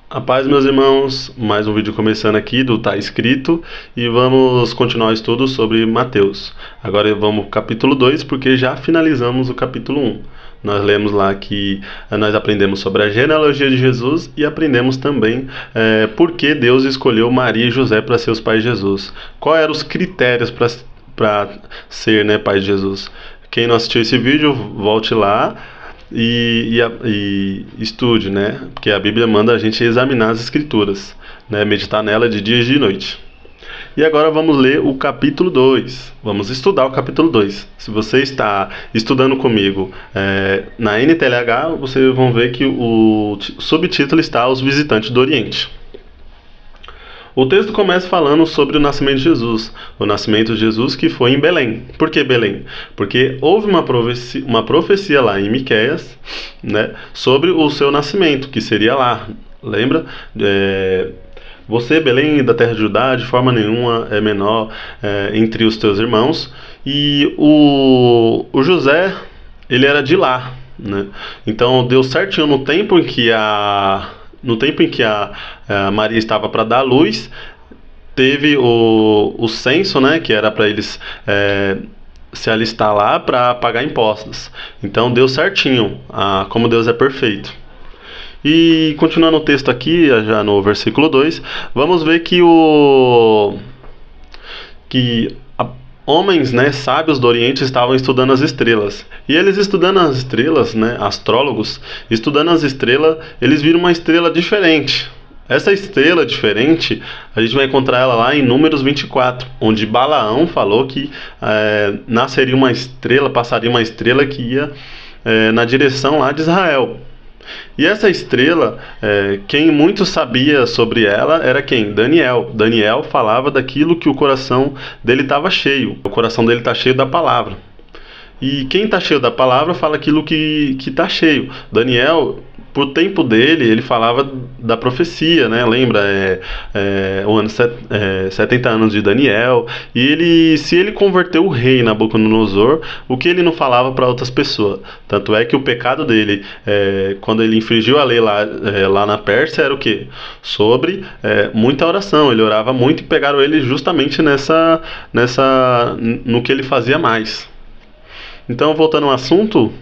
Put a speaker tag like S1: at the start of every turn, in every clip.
S1: A paz, meus irmãos, mais um vídeo começando aqui do Tá Escrito e vamos continuar o estudo sobre Mateus. Agora vamos para o capítulo 2 porque já finalizamos o capítulo 1. Nós lemos lá que nós aprendemos sobre a genealogia de Jesus e aprendemos também por que Deus escolheu Maria e José para ser os pais de Jesus. Quais eram os critérios para ser, pai de Jesus? Quem não assistiu esse vídeo, volte lá e estude, porque a Bíblia manda a gente examinar as Escrituras, meditar nela de dia e de noite. E agora vamos ler o capítulo 2. Vamos estudar o capítulo 2. Se você está estudando comigo na NTLH, vocês vão ver que o subtítulo está Os Visitantes do Oriente. O texto começa falando sobre o nascimento de Jesus. O nascimento de Jesus que foi em Belém. Por que Belém? Porque houve uma profecia lá em Miqueias, sobre o seu nascimento, que seria lá. Lembra? Você, Belém, da terra de Judá, de forma nenhuma é menor entre os teus irmãos. E o José, ele era de lá. Então deu certinho no tempo em que a Maria estava para dar à luz, teve o censo, que era para eles se alistar lá para pagar impostos. Então deu certinho, como Deus é perfeito. E continuando o texto aqui, já no versículo 2, vamos ver que homens, sábios do Oriente estavam estudando as estrelas. E eles estudando as estrelas, astrólogos, estudando as estrelas, eles viram uma estrela diferente. Essa estrela diferente, a gente vai encontrar ela lá em Números 24, onde Balaão falou que passaria uma estrela que ia na direção lá de Israel. E essa estrela, quem muito sabia sobre ela era quem? Daniel. Daniel falava daquilo que o coração dele estava cheio. O coração dele está cheio da palavra. E quem está cheio da palavra fala aquilo que está cheio. Daniel, por tempo dele, ele falava da profecia, lembra? O ano 70 anos de Daniel. E se ele converteu o rei Nabucodonosor, o que ele não falava para outras pessoas? Tanto é que o pecado dele, quando ele infringiu a lei lá na Pérsia, era o quê? Sobre muita oração. Ele orava muito e pegaram ele justamente no que ele fazia mais. Então, voltando ao assunto,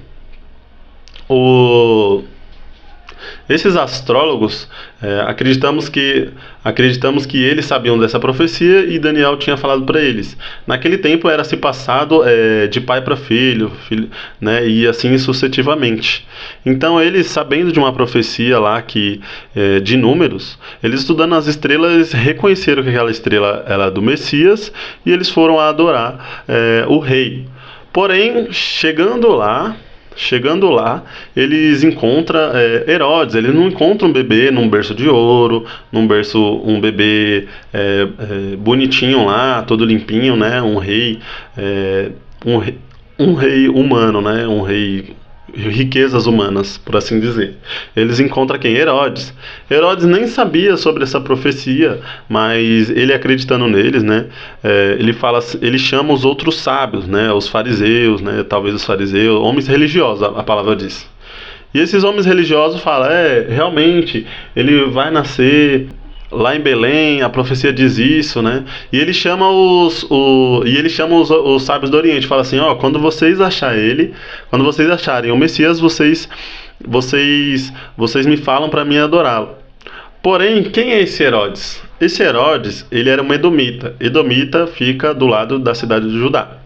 S1: esses astrólogos, acreditamos que eles sabiam dessa profecia e Daniel tinha falado para eles. Naquele tempo era se passado de pai para filho, e assim sucessivamente. Então eles, sabendo de uma profecia lá de números, eles estudando as estrelas, reconheceram que aquela estrela era do Messias e eles foram a adorar o rei. Porém, chegando lá, eles encontram Herodes. Eles não encontram um bebê num berço de ouro, um bebê bonitinho lá, todo limpinho, um rei humano, um rei riquezas humanas, por assim dizer. Eles encontram quem? Herodes. Herodes nem sabia sobre essa profecia, mas ele acreditando neles, ele chama os outros sábios, os fariseus, talvez os fariseus, homens religiosos, a palavra diz. E esses homens religiosos falam, realmente, ele vai nascer lá em Belém, a profecia diz isso, E ele chama os sábios do Oriente, fala assim, quando vocês acharem o Messias, vocês me falam para mim adorá-lo. Porém, quem é esse Herodes? Esse Herodes, ele era um edomita. Edomita fica do lado da cidade de Judá.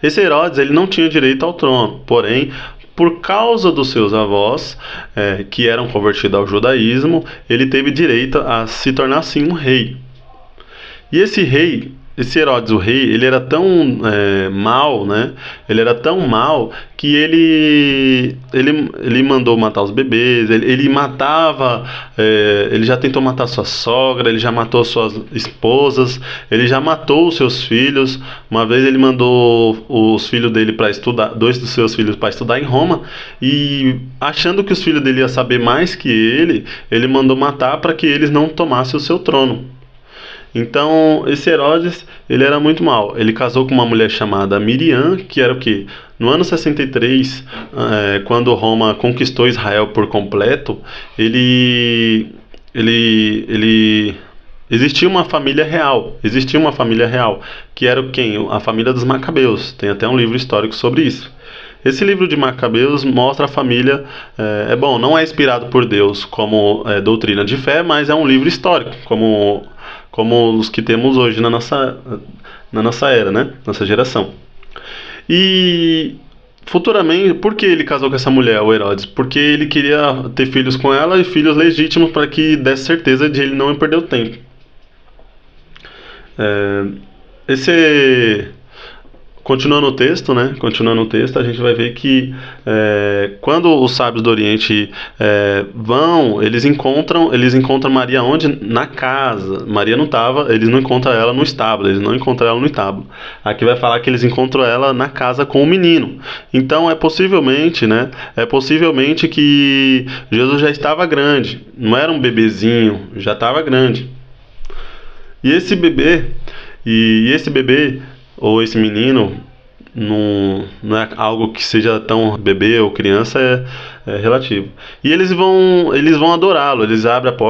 S1: Esse Herodes, ele não tinha direito ao trono, porém, por causa dos seus avós, que eram convertidos ao judaísmo, ele teve direito a se tornar, sim, um rei. E esse Herodes, o rei, ele era tão mau, Ele era tão mau que ele mandou matar os bebês, ele matava, ele já tentou matar sua sogra, ele já matou suas esposas, ele já matou os seus filhos. Uma vez ele mandou os filhos dele para estudar, 2 dos seus filhos para estudar em Roma, e achando que os filhos dele iam saber mais que ele mandou matar para que eles não tomassem o seu trono. Então, esse Herodes, ele era muito mau. Ele casou com uma mulher chamada Miriam, que era o quê? No ano 63, quando Roma conquistou Israel por completo, ele existia uma família real, que era quem? A família dos Macabeus. Tem até um livro histórico sobre isso. Esse livro de Macabeus mostra a família, não é inspirado por Deus como doutrina de fé, mas é um livro histórico, como os que temos hoje na nossa era, né? Nossa geração. E futuramente, por que ele casou com essa mulher, o Herodes? Porque ele queria ter filhos com ela e filhos legítimos para que desse certeza de ele não perder o tempo. Continuando o texto, né? Continuando o texto, a gente vai ver que quando os sábios do Oriente eles encontram Maria onde? Na casa. Maria não estava, eles não encontram ela no estábulo, Aqui vai falar que eles encontram ela na casa com o menino. Então é possivelmente que Jesus já estava grande, não era um bebezinho, já estava grande. E esse bebê ou esse menino não é algo que seja tão bebê ou criança, é relativo. E eles vão adorá-lo.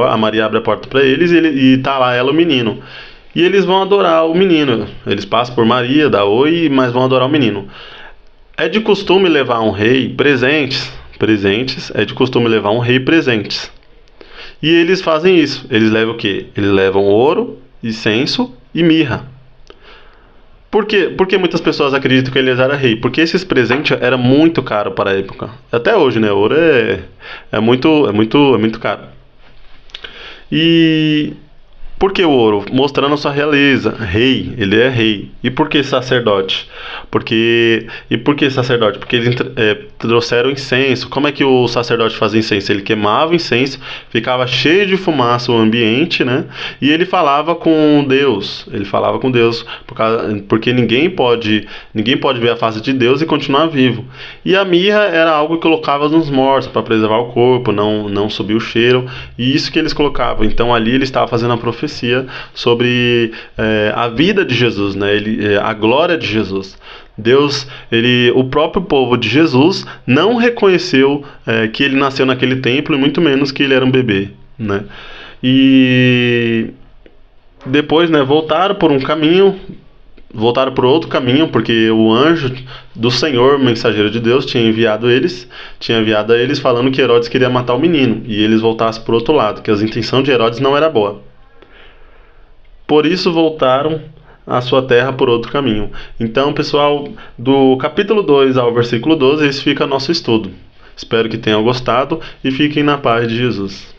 S1: A Maria abre a porta para eles e tá lá ela, o menino. E eles vão adorar o menino. Eles passam por Maria, dá oi, mas vão adorar o menino. É de costume levar um rei presentes. É de costume levar um rei presentes. E eles fazem isso. Eles levam o quê? Eles levam ouro, incenso e mirra. Por que muitas pessoas acreditam que ele era rei? Porque esses presentes eram muito caros para a época. Até hoje, né? Ouro é muito caro. E por que o ouro? Mostrando a sua realeza. Rei, ele é rei. E por que sacerdote? Por que sacerdote? Porque eles trouxeram incenso. Como é que o sacerdote fazia incenso? Ele queimava incenso, ficava cheio de fumaça o ambiente, né? E ele falava com Deus. Porque ninguém pode ver a face de Deus e continuar vivo. E a mirra era algo que colocava nos mortos para preservar o corpo, não subir o cheiro. E isso que eles colocavam. Então ali ele estava fazendo a profecia sobre a vida de Jesus, né? A glória de Jesus. Deus, o próprio povo de Jesus não reconheceu que ele nasceu naquele templo e muito menos que ele era um bebê, né? E depois, né, voltaram por outro caminho, porque o anjo do Senhor, mensageiro de Deus, tinha enviado a eles falando que Herodes queria matar o menino, e eles voltassem por outro lado, que as intenções de Herodes não era boa. Por isso voltaram à sua terra por outro caminho. Então, pessoal, do capítulo 2 ao versículo 12, esse fica nosso estudo. Espero que tenham gostado e fiquem na paz de Jesus.